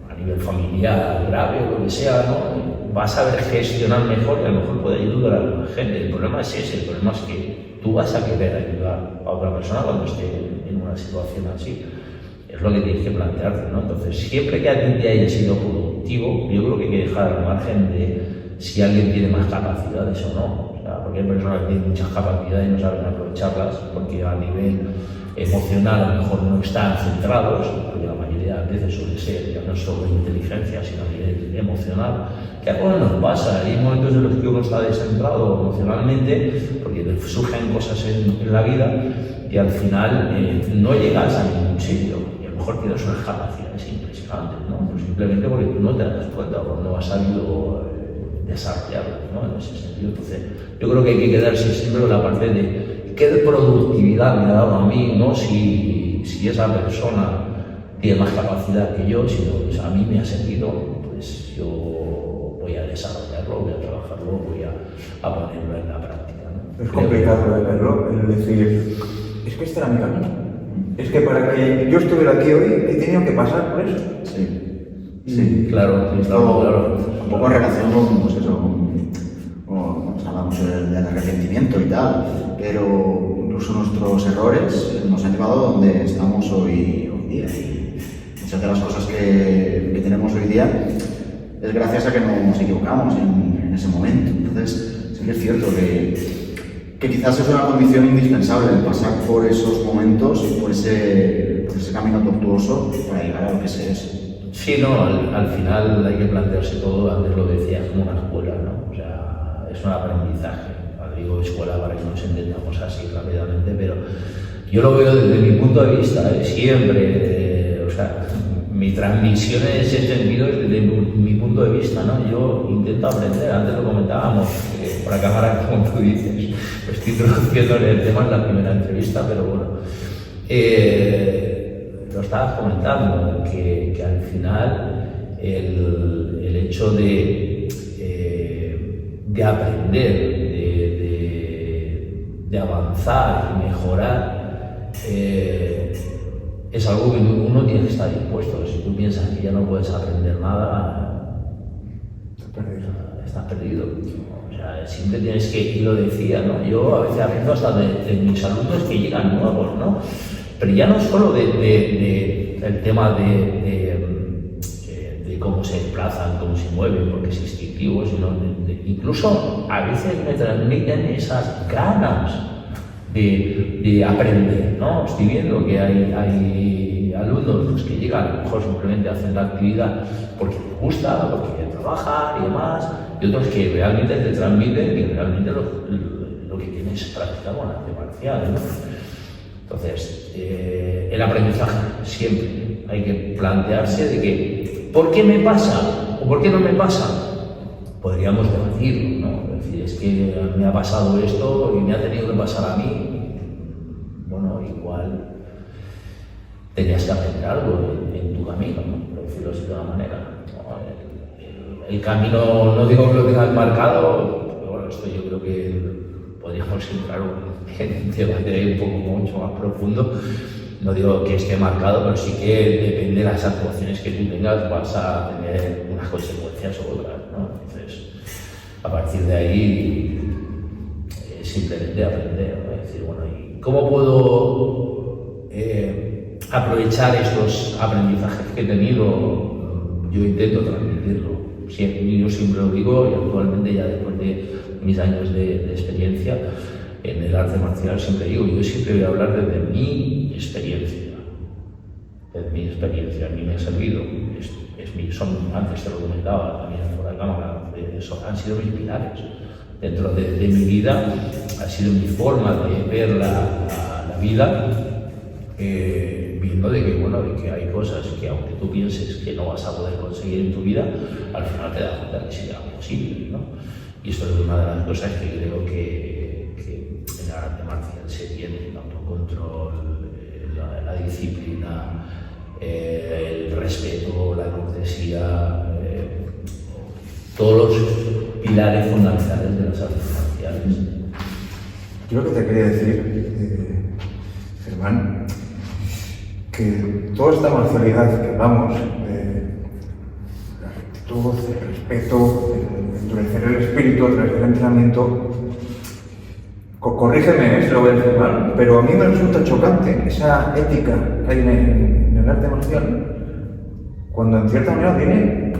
a nivel familiar grave o lo que sea, ¿no? Va a saber gestionar mejor y a lo mejor puede ayudar a la gente. El problema es ese, el problema es que tú vas a querer ayudar a otra persona cuando esté en una situación así. Es lo que tienes que plantearte, ¿no? Entonces, siempre que alguien te haya sido productivo, yo creo que hay que dejar al margen de si alguien tiene más capacidades o no. O sea, porque hay personas que tienen muchas capacidades y no saben aprovecharlas porque a nivel emocional a lo mejor no están centrados, porque la mayoría de veces suele ser ya no solo inteligencia, sino a nivel emocional, que a todos nos pasa. Hay momentos en los que uno está descentrado emocionalmente porque le surgen cosas en la vida y al final no llegas a ningún sitio y a lo mejor tienes unas capacidades impresionantes, ¿no? Pero simplemente porque tú no te das cuenta o no has sabido desarrollarlas, ¿no? En ese sentido. Entonces, yo creo que hay que quedarse siempre con la parte de qué productividad me ha dado a mí, no si esa persona tiene más capacidad que yo, sino pues a mí me ha servido, pues yo voy a desarrollarlo, voy a trabajarlo, voy a ponerlo en la práctica, ¿no? Es complicado de verlo, el decir, es que este era mi camino. Es que para que yo estuviera aquí hoy he tenido que pasar por eso. Sí, claro. Un poco en relación con, pues eso, hablamos del arrepentimiento y tal, pero incluso nuestros errores nos han llevado a donde estamos hoy día. Y muchas de las cosas que tenemos hoy día es gracias a que nos equivocamos en ese momento. Entonces, sí que es cierto que quizás es una condición indispensable el pasar por esos momentos, por ese camino tortuoso para llegar a lo que es eso. Sí, no, al final hay que plantearse todo, antes lo decías, como una escuela, ¿no? O sea, es un aprendizaje. Digo escuela para que nos entendamos así rápidamente, pero yo lo veo desde mi punto de vista, siempre, o sea, mi transmisión en ese sentido es desde mi punto de vista, ¿no? Yo intento aprender, antes lo comentábamos, por la cámara, como tú dices, lo estoy introduciendo en el tema en la primera entrevista, pero bueno, lo estabas comentando, que al final el hecho de aprender, de avanzar y mejorar, es algo que uno tiene que estar dispuesto. Si tú piensas que ya no puedes aprender nada, estás perdido. O sea, siempre tienes que, y lo decía, ¿no? Yo a veces aprendo hasta de mis alumnos que llegan nuevos, ¿no? Pero ya no solo del tema de cómo se desplazan, cómo se mueven, porque es instintivo, sino incluso a veces me transmiten esas ganas de aprender, ¿no? Estoy viendo que hay alumnos pues, que llegan, a lo mejor simplemente hacen la actividad porque les gusta, porque quieren trabajar y demás, y otros que realmente te transmiten que realmente lo que quieren es practicar un arte marcial, ¿no? Entonces, el aprendizaje siempre hay que plantearse de que ¿por qué me pasa? ¿O por qué no me pasa? Podríamos debatirlo, ¿no? Es decir, es que me ha pasado esto y me ha tenido que pasar a mí. Bueno, igual tenías que aprender algo en tu camino, ¿no? Por decirlo de una manera. El camino, no digo que lo tengas marcado, pero bueno, esto yo creo que podríamos entrar en un debate un poco mucho más profundo. No digo que esté marcado, pero sí que depende de las actuaciones que tú tengas, vas a tener unas consecuencias u otras, ¿no? Entonces, a partir de ahí, simplemente aprender, ¿no? Es decir, bueno, ¿y cómo puedo aprovechar estos aprendizajes que he tenido? Yo intento transmitirlo. Yo siempre lo digo, y actualmente ya después de mis años de experiencia en el arte marcial siempre digo, yo siempre voy a hablar desde mi experiencia. Mi experiencia a mí me ha servido, antes te lo comentaba también fuera de cámara, han sido mis pilares. Dentro de mi vida ha sido mi forma de ver la vida, viendo de que hay cosas que aunque tú pienses que no vas a poder conseguir en tu vida, al final te das cuenta que sí es posible, ¿no? Y esto es una de las cosas que creo que en el arte marcial se tiene: el autocontrol, la disciplina, el respeto, la cortesía, todos los pilares fundamentales de las artes marciales. Yo lo que te quería decir, Germán, que toda esta marcialidad que hablamos, la rectitud, el respeto, el endurecer el espíritu a través del entrenamiento, corrígeme si lo ves mal, pero a mí me resulta chocante esa ética que hay en el arte marcial, cuando en cierta manera viene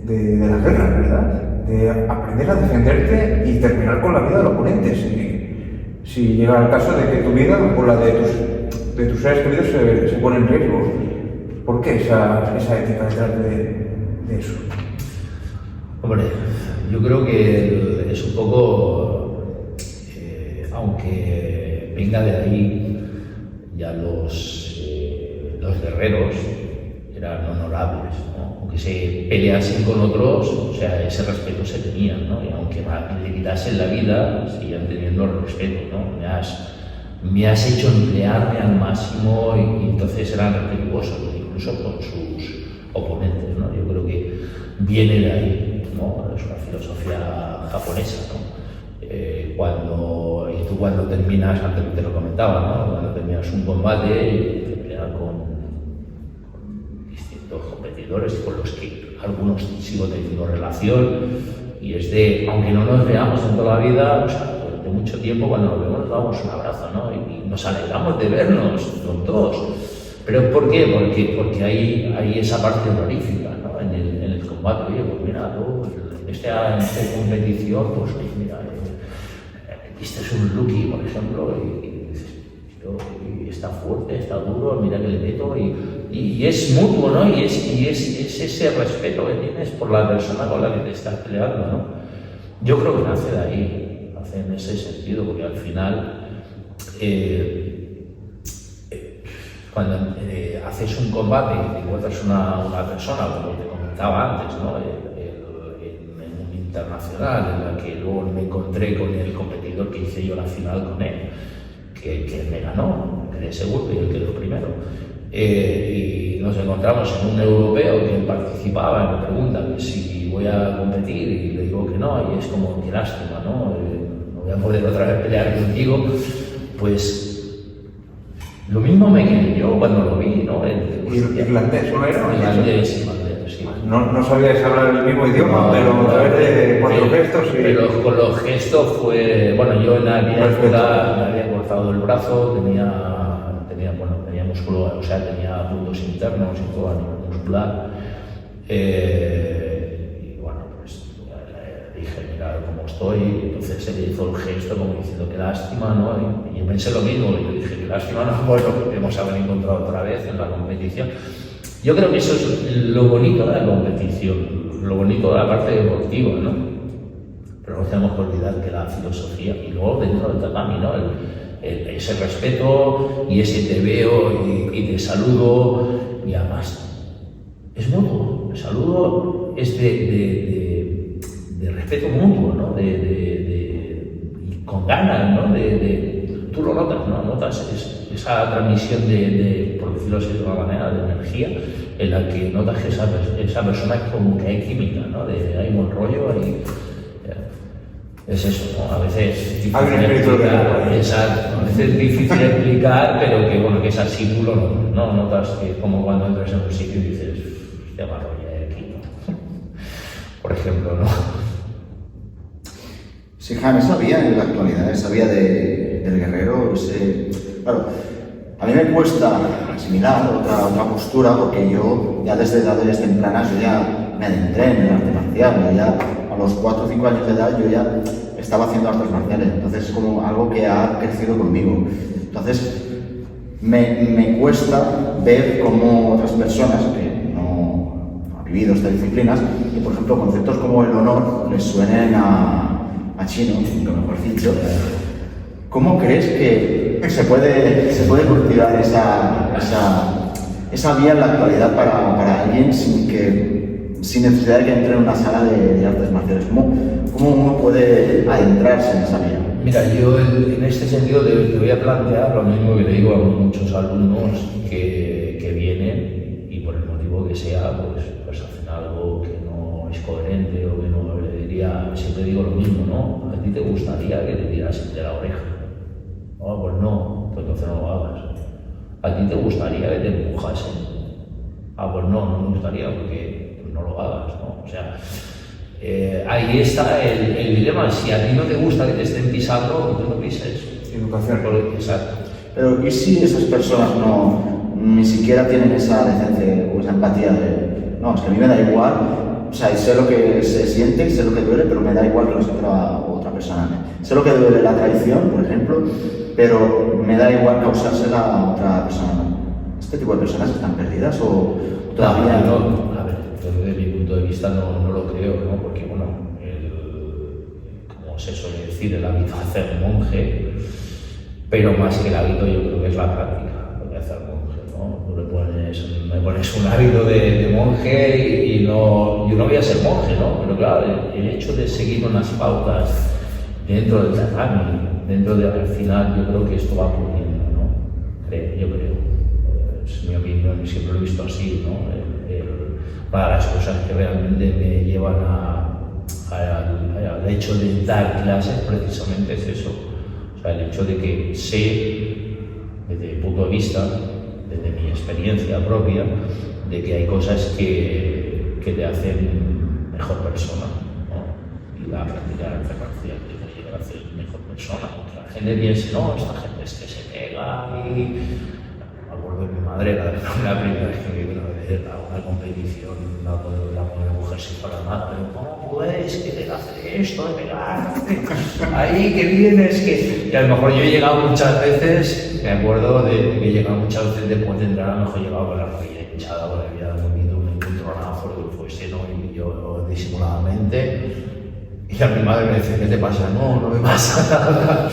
de la guerra, ¿verdad? De aprender a defenderte y terminar con la vida del oponente, si llega el caso de que tu vida o la de tus seres queridos se pone en riesgo. ¿Por qué esa ética detrás de eso? Hombre, yo creo que es un poco, aunque venga de ahí, ya los guerreros eran honorables, ¿no? Aunque se peleasen con otros, o sea, ese respeto se tenía, ¿no? Y aunque le quitasen la vida, seguían teniendo el respeto, ¿no? Me has hecho emplearme al máximo y entonces eran respetuosos, incluso con sus oponentes, ¿no? Yo creo que viene de ahí, ¿no? Es una filosofía japonesa, ¿no? Cuando terminas, antes te lo comentaba, ¿no? Cuando terminas un combate, te peleas con distintos competidores con los que algunos sigo teniendo relación, y es de, aunque no nos veamos en toda la vida, o sea, durante mucho tiempo cuando nos vemos nos damos un abrazo, ¿no? Y nos alegramos de vernos los dos. ¿Pero por qué? Porque hay esa parte honorífica, ¿no? En el combate. Oye, pues mira, tú, en esta competición, pues mira, este es un rookie, por ejemplo, y dices, y está fuerte, está duro, mira que le meto, y es mutuo, ¿no? Y es ese respeto que tienes por la persona con la que te estás peleando, ¿no? Yo creo que nace de ahí, nace en ese sentido, porque al final, cuando haces un combate y te encuentras una persona, como te comentaba antes, ¿no? En un internacional, en la que luego me encontré con el competidor que hice yo la final con él, que me ganó, me quedé segundo y él quedó primero. Y nos encontramos en un europeo que participaba y me pregunta que si voy a competir, y le digo que no, y es como, qué lástima, ¿no? No voy a poder otra vez pelear contigo. Pues lo mismo me quedé yo cuando lo vi, ¿no? ¿Irlandés o era? Irlandés, sí. No sabías hablar el mismo idioma, pero a través de cuatro gestos y... Pero con los gestos fue... Bueno, yo en aquella época me había cortado el brazo, tenía músculo, o sea, tenía puntos internos y todo a nivel muscular. Y bueno, pues le dije, mira cómo estoy, y entonces se le hizo el gesto como diciendo qué lástima, ¿no? Y yo pensé lo mismo, y yo dije qué lástima, ¿no? Bueno, podemos haber encontrado otra vez en la competición. Yo creo que eso es lo bonito de la competición, lo bonito de la parte deportiva, ¿no? Pero no tenemos que olvidar que la filosofía, y luego dentro del tatami, ¿no? Ese respeto y ese te veo y te saludo, y además es mutuo. El saludo es de respeto mutuo, ¿no? Y con ganas, ¿no? Tú lo notas, ¿no? Notas esa transmisión por decirlo así de una manera, de energía, en la que notas que esa persona es como que hay química, ¿no? Hay buen rollo, es eso, ¿no? A veces es difícil explicar, pero que bueno, que es así, tú lo notas, ¿no? Notas que es como cuando entras en un sitio y dices, hostia, más rollo hay aquí, ¿no? Por ejemplo, ¿no? Sí, Jaime, esa vía en la actualidad, esa vía del guerrero, claro, a mí me cuesta asimilar otra postura, porque yo ya desde edades tempranas yo ya me adentré en el arte marcial, yo ya a los 4 o 5 años de edad yo ya estaba haciendo artes marciales, entonces es como algo que ha crecido conmigo. Entonces me cuesta ver cómo otras personas que no han vivido estas disciplinas, que por ejemplo conceptos como el honor les suenen a chino, lo mejor dicho. ¿Cómo crees que se puede cultivar esa vía en la actualidad para alguien sin necesidad de que entre en una sala de artes marciales? ¿Cómo uno puede adentrarse en esa vía? Mira, yo en este sentido te voy a plantear lo mismo que le digo a muchos alumnos que vienen y por el motivo que sea, pues hacen algo que no es coherente o que no le diría, siempre digo lo mismo, ¿no? ¿A ti te gustaría que te tirasen de la oreja? No, pues no, pues entonces no lo hagas. ¿A ti te gustaría que te empujasen? Ah, pues no me gustaría porque no lo hagas, ¿no? O sea, ahí está el dilema. Si a ti no te gusta que te estén pisando, tú no pises. Educación. Exacto. Pero ¿y si esas personas ni siquiera tienen esa decencia o esa empatía de no, es que a mí me da igual, o sea, sé lo que se siente, sé lo que duele, pero me da igual que lo sienta otra persona. Sé lo que duele la traición, por ejemplo, pero me da igual causársela a otra persona. ¿Este tipo de personas están perdidas o todavía no? A ver, desde mi punto de vista no lo creo, ¿no? Porque, bueno, como se suele decir, el hábito de hacer monje, pero más que el hábito yo creo que es la práctica, lo que hace el monje, ¿no? Tú me pones un hábito de monje y yo no voy a ser monje, ¿no? Pero claro, el hecho de seguir unas pautas dentro del tatami, al final yo creo que esto va puliendo, ¿no? Yo creo. Es mi opinión, siempre lo he visto así, ¿no? Una de las cosas que realmente me llevan al hecho de dar clases precisamente es eso. O sea, el hecho de que sé, desde mi punto de vista, desde mi experiencia propia, de que hay cosas que te hacen mejor persona, ¿no? Y la práctica de la enfermería te lleva a ser mejor persona. La gente piensa, no, esta gente es que se pega y... de mi madre, la primera vez que me vino a ver a una competición, la pobre mujer se fue a la madre, pero ¿cómo puedes que te hace esto de pegarte? Ahí que vienes, que a lo mejor yo he llegado muchas veces, me acuerdo de que he llegado muchas veces después de entrar, a lo mejor llegaba con la rodilla hinchada, porque había dormido un encontronazo, lo que fuese, ¿no? Y yo disimuladamente, y a mi madre me dice, ¿qué te pasa? No me pasa nada.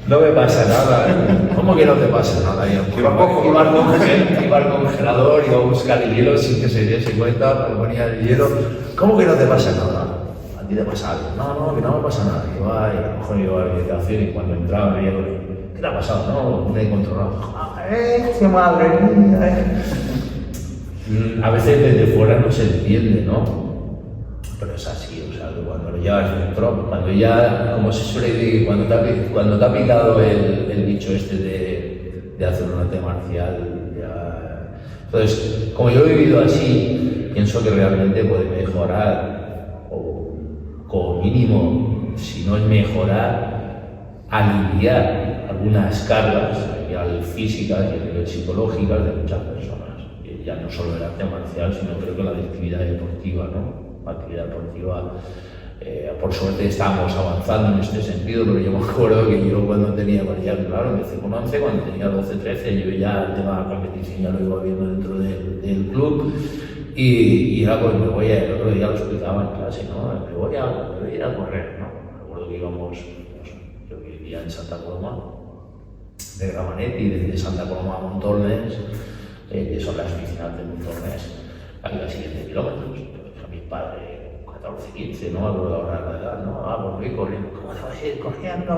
No me pasa nada. ¿Cómo que no te pasa nada? Iba al congelador, iba a buscar el hielo sin que se diese cuenta, me ponía el hielo. ¿Cómo que no te pasa nada? ¿A ti te pasa algo? No, que no me pasa nada. Y a lo mejor iba a la habitación y cuando entraba me veía, ¿qué te ha pasado? No, me he controlado. ¡Qué madre mía! A veces desde fuera no se entiende, ¿no? Pero es así, o sea, cuando lo llevas dentro, cuando ya, como se suele decir, cuando te ha picado el bicho este de hacer un arte marcial, ya... Entonces, como yo he vivido así, pienso que realmente puede mejorar, o como mínimo, si no es mejorar, aliviar algunas cargas, ya físicas y a nivel psicológicas de muchas personas. Ya no solo el arte marcial, sino creo que la actividad deportiva, ¿no? La actividad deportiva, por suerte estamos avanzando en este sentido, pero yo me acuerdo que yo cuando tenía, claro, empecé con 11, cuando tenía 12, 13, yo ya el tema de la competición ya lo iba viendo dentro del club y era pues me voy a, el otro día lo explicaba en clase, ¿no? Me voy a ir a correr, ¿no? Me acuerdo que íbamos, yo vivía en Santa Coloma, de Gramenet, y desde Santa Coloma a Montornès, que son las piscinas de Montornès, a los siguientes kilómetros. Mi padre, 14, 15, no me acuerdo ahora la edad, ¿no? Pues voy corriendo. ¿Cómo te vas a ir corriendo?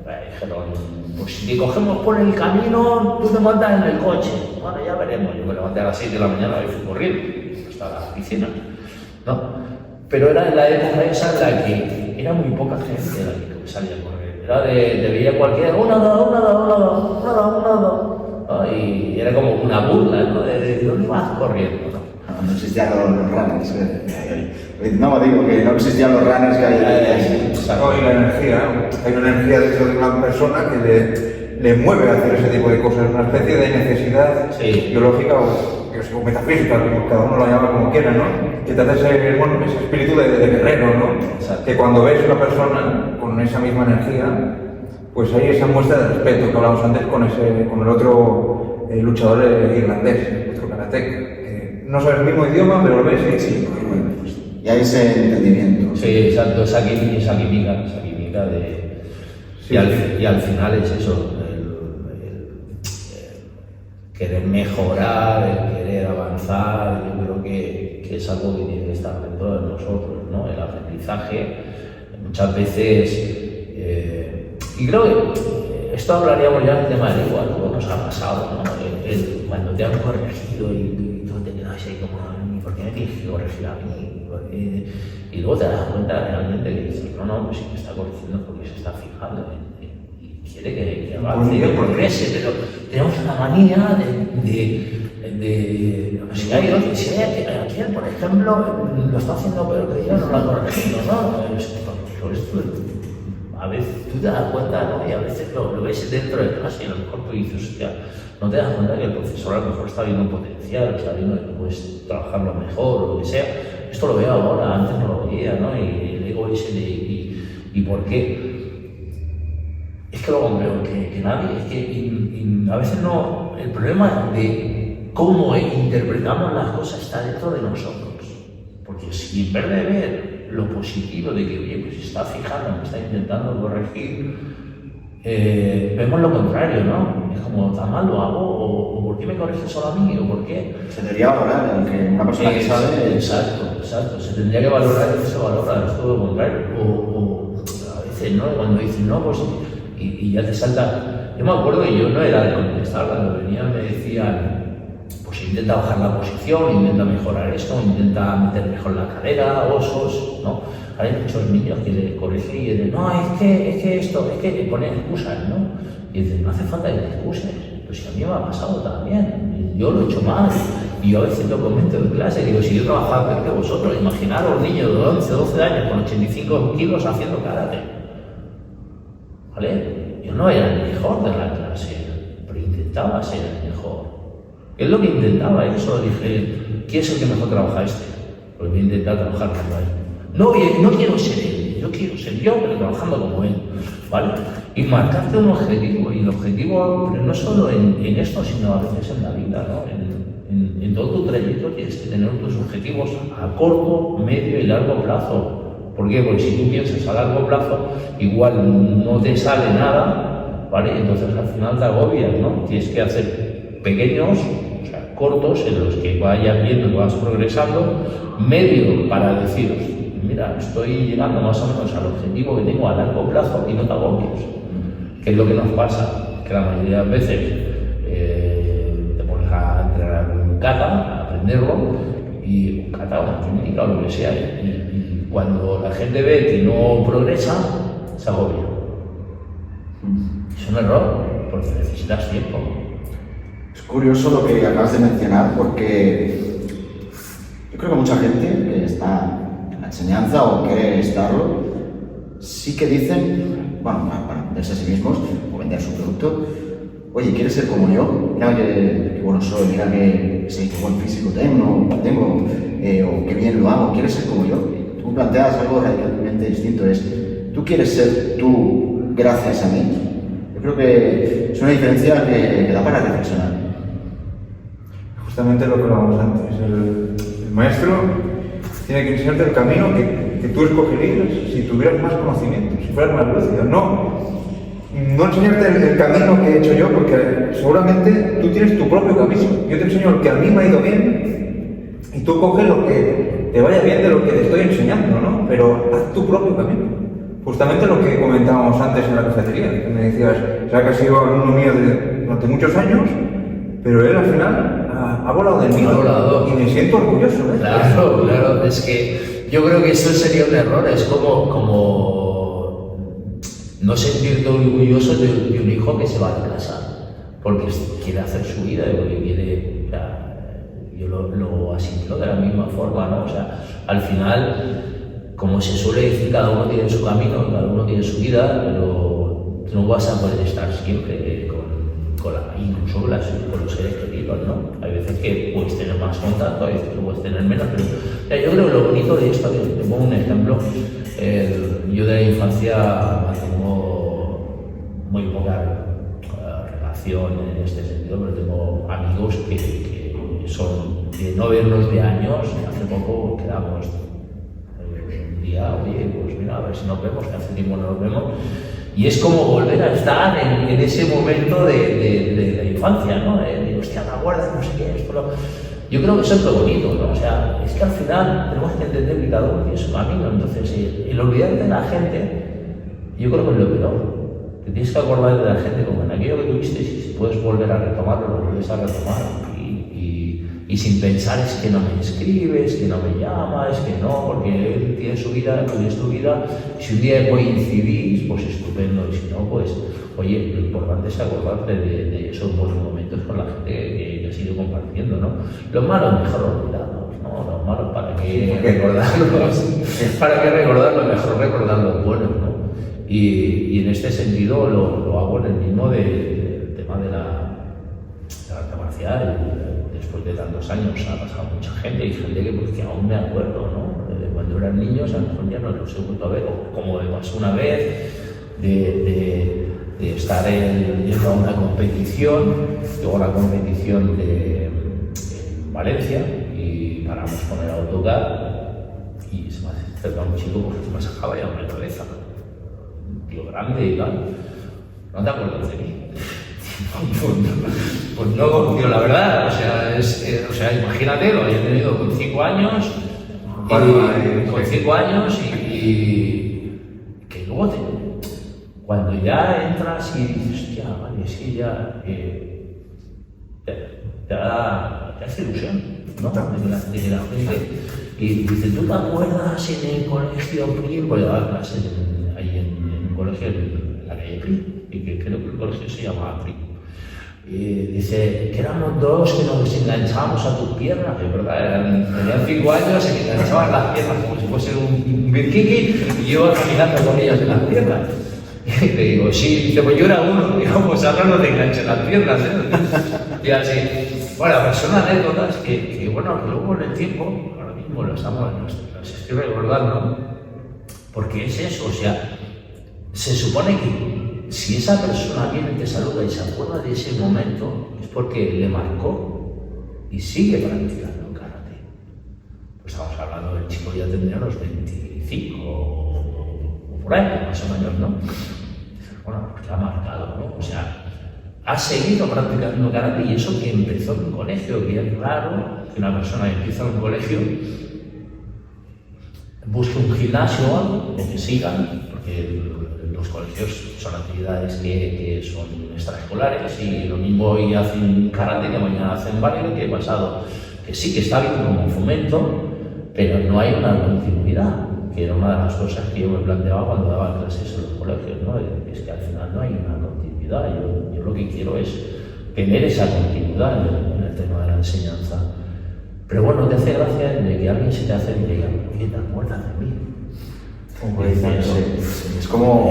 Dijeron, pues si te cogemos por el camino, tú te montas en el coche. Bueno, ya veremos. Yo me levanté a las 6 de la mañana y fui corriendo hasta la piscina, ¿no? Pero era en la época esa en la que era muy poca gente la que salía a correr. Era de veía cualquiera, una, ¿no? Y era como una burla, ¿no? De dónde vas corriendo, ¿no? No existían los runners. No, digo que no existían los runners que hay. Hay una energía dentro de una persona que le mueve a hacer ese tipo de cosas, una especie de necesidad biológica o metafísica, cada uno lo llama como quiera, ¿no? Que te hace ese espíritu de guerrero, ¿no? Exacto. Que cuando ves una persona con esa misma energía, pues hay esa muestra de respeto que hablamos antes con el otro luchador irlandés, otro karateca, que no sabe el mismo idioma, pero lo ves y sí. Y hay ese entendimiento. Sí, exacto, esa química de... Sí. Y al final es eso, el querer mejorar, el querer avanzar, yo creo que es algo que tiene que estar dentro de nosotros, ¿no? El aprendizaje, muchas veces, y creo que esto hablaríamos ya del tema del igual, lo que nos ha pasado, ¿no? Cuando te han corregido y tú te quedas ahí como, ¿por qué me tienes que corregir a mí? Y luego te das cuenta realmente que dices, no, pues si me está corrigiendo porque se está fijando y quiere que avance y que progrese, pero tenemos una manía si hay aquel, por ejemplo, lo está haciendo peor que yo, no lo ha corregido, ¿no? Esto, a veces tú te das cuenta, ¿no? Y a veces lo ves dentro de clase y a lo mejor tú dices, hostia, no te das cuenta que el profesor a lo mejor está viendo un potencial, está viendo que puedes trabajarlo mejor o lo que sea. Esto lo veo ahora, antes no lo veía, ¿no? Y le digo ese ¿y por qué? Es que lo comprendo que nadie, es que y a veces no, el problema de cómo interpretamos las cosas está dentro de nosotros. Porque si en vez de ver lo positivo de que, oye, pues se está fijando, me está intentando corregir, vemos lo contrario, ¿no? Es como, ¿tan mal lo hago? ¿O por qué me corriges solo a mí? ¿O por qué? Se debería valorar el que una persona que sabe... Exacto. Se tendría que valorar y no se valora, es todo lo contrario. O a veces, ¿no? Cuando dicen, no, pues... Y ya te salta... Yo me acuerdo que yo no era de contestar, cuando venían me decían, pues intenta bajar la posición, intenta mejorar esto, intenta meter mejor la cadera, osos, ¿no? Hay muchos niños que le corrigen y dicen, no, es que esto, es que ponen excusas, ¿no? Y dicen, no hace falta que te excuses, pues si a mí me ha pasado también, yo lo he hecho mal. Y yo a veces lo comento en clase, digo, si yo trabajaba peor que vosotros, imaginaros un niño de 11, 12 años con 85 kilos haciendo karate, ¿vale? Yo no era el mejor de la clase, pero intentaba ser el mejor. ¿Qué es lo que intentaba? Yo solo dije, ¿quién es el que mejor trabaja este? Pues voy a intentar trabajar como él. No quiero ser él, yo quiero ser yo, pero trabajando como él, ¿vale? Y marcarte un objetivo, y el objetivo, pero no solo en esto, sino a veces en la vida, ¿no? En todo tu trayecto tienes que tener tus objetivos a corto, medio y largo plazo. ¿Por qué? Porque si tú piensas a largo plazo, igual no te sale nada, ¿vale? Entonces al final te agobias, ¿no? Tienes que hacer pequeños, o sea, cortos, en los que vayas viendo que vas progresando, medio para deciros, mira, estoy llegando más o menos al objetivo que tengo a largo plazo y no te agobies. ¿Qué es lo que nos pasa? Que la mayoría de las veces te pones a entrenar un kata, a aprenderlo, y un kata, una técnica o lo que sea, y cuando la gente ve que no progresa, se agobia. Es un error, porque necesitas tiempo. Es curioso lo que acabas de mencionar, porque yo creo que mucha gente que está en la enseñanza o quiere estarlo, sí que dicen, bueno, para venderse a sí mismos o vender su producto, oye, ¿quieres ser como yo? Mira qué bueno soy, mira qué buen físico tengo, o qué bien lo hago, ¿quieres ser como yo? Tú planteas algo radicalmente distinto, ¿tú quieres ser tú gracias a mí? Yo creo que es una diferencia que da para reflexionar. Justamente lo que hablábamos antes, el maestro tiene que enseñarte el camino que tú escogerías si tuvieras más conocimiento, si fueras más lúcido. No enseñarte el camino que he hecho yo, porque seguramente tú tienes tu propio camino. Yo te enseño el que a mí me ha ido bien y tú coges lo que te vaya bien de lo que te estoy enseñando, ¿no? Pero haz tu propio camino. Justamente lo que comentábamos antes en la cafetería, que me decías, que ha sido alumno mío durante muchos años, pero él al final ha volado del mío y me siento orgulloso, ¿eh? Claro, es que yo creo que eso sería un error, es como no sentirte orgulloso de un hijo que se va de casa, porque quiere hacer su vida, porque quiere, o sea, yo lo asimilo de la misma forma, ¿no? O sea, al final, como se suele decir, cada uno tiene su camino, cada uno tiene su vida, pero no vas a poder estar siempre incluso con los seres queridos, ¿no? Hay veces que puedes tener más contacto, hay veces que puedes tener menos, pero o sea, yo creo que lo bonito de esto, te pongo un ejemplo, yo de la infancia mantengo muy poca relación en este sentido, pero tengo amigos que son de no vernos de años. Hace poco quedamos un día, oye, pues mira, a ver si nos vemos, que hace tiempo no nos vemos. Y es como volver a estar en ese momento de la infancia, ¿no? De, hostia, me acuerdas, no sé qué, esto, lo... Yo creo que eso es lo bonito, ¿no? O sea, es que al final tenemos que entender que cada uno tiene su camino. Entonces, el olvidarte de la gente, yo creo que es lo peor. Te tienes que acordar de la gente como en aquello que tuviste, y si puedes volver a retomarlo, lo vuelves a retomar. Y sin pensar es que no me escribes, que no me llamas, que no, porque él tiene su vida, tú tienes tu vida. Si un día coincidís, pues estupendo, y si no, pues, oye, lo importante es acordarte de esos buenos momentos con la gente que has ido compartiendo, ¿no? Los malos, mejor olvidarlos, ¿no? Los malos, ¿para qué recordarlos? ¿Para qué recordarlos? Mejor recordar los buenos, ¿no? Y en este sentido lo hago en el mismo del tema de la arte marcial. Después de tantos años ha pasado mucha gente y gente que aún me acuerdo, ¿no? De cuando eran niños, a lo mejor ya no los he vuelto a ver, o como me pasó una vez de estar yendo a una competición, luego la competición en Valencia, y paramos con el autocar y se me acerca un chico que me sacaba ya una cabeza, un tío grande y tal. ¿No te acuerdas de mí? Pues no, tío, la verdad, o sea, imagínate, lo había tenido con 5 años, con 5 años y que luego cuando ya entras y dices, hostia, vale, sí, ya, te hace ilusión, ¿no? De la gente, y dice, ¿tú te acuerdas en el colegio PRI? Pues daba clases ahí en un colegio en la calle PRI, y que creo que el colegio se llamaba PRI. Y dice que éramos dos que nos enganchábamos a tus piernas, es verdad, tenían 5 años y me enganchaban las piernas como si fuese un birkiki y yo caminando con ellos en las piernas. Y le digo, sí, dice, pues yo era uno, digo, pues ahora no te enganché las piernas, ¿eh? Y así, bueno, pues son anécdotas que bueno, que luego en el tiempo, ahora mismo las estoy recordando, porque es eso, o sea, se supone que si esa persona viene y te saluda y se acuerda de ese momento, es porque le marcó y sigue practicando karate. Pues estamos hablando del chico ya tendría unos 25 o por ahí, más o menos, ¿no? Bueno, porque ha marcado, ¿no? O sea, ha seguido practicando karate y eso que empezó en un colegio, que es raro que una persona que empieza en un colegio busque un gimnasio o algo, o que sigan, porque los colegios son actividades que son extraescolares y lo mismo hoy hacen karate que mañana hacen ballet, que he pasado, que sí que está bien como fomento, pero no hay una continuidad, que era una de las cosas que yo me planteaba cuando daba clases en los colegios, ¿no? Es que al final no hay una continuidad. Yo lo que quiero es tener esa continuidad en el tema de la enseñanza. Pero bueno, te hace gracia de que alguien se te hace y te diga, oye, ¿te acuerdas de mí? Es como...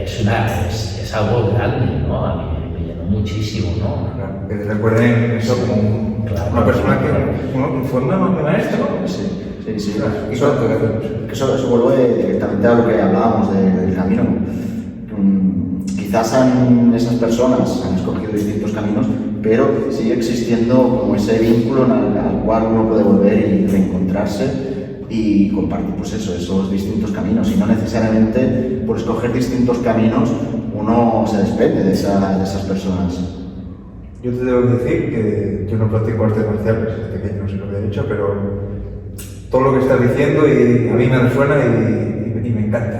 Es algo grande, ¿no? A mí me llenó muchísimo, ¿no? Claro, que te recuerden eso como una persona que fue un maestro. Sí. Eso vuelve directamente a lo que hablábamos del camino. Quizás esas personas han escogido distintos caminos, pero sigue existiendo como ese vínculo al cual uno puede volver y reencontrarse y compartir pues esos distintos caminos, y no necesariamente por escoger distintos caminos uno se despide de esas personas. Yo te debo decir que yo no practico artes marciales, desde pequeño no sé lo que he hecho, pero todo lo que estás diciendo y a mí me resuena y me encanta.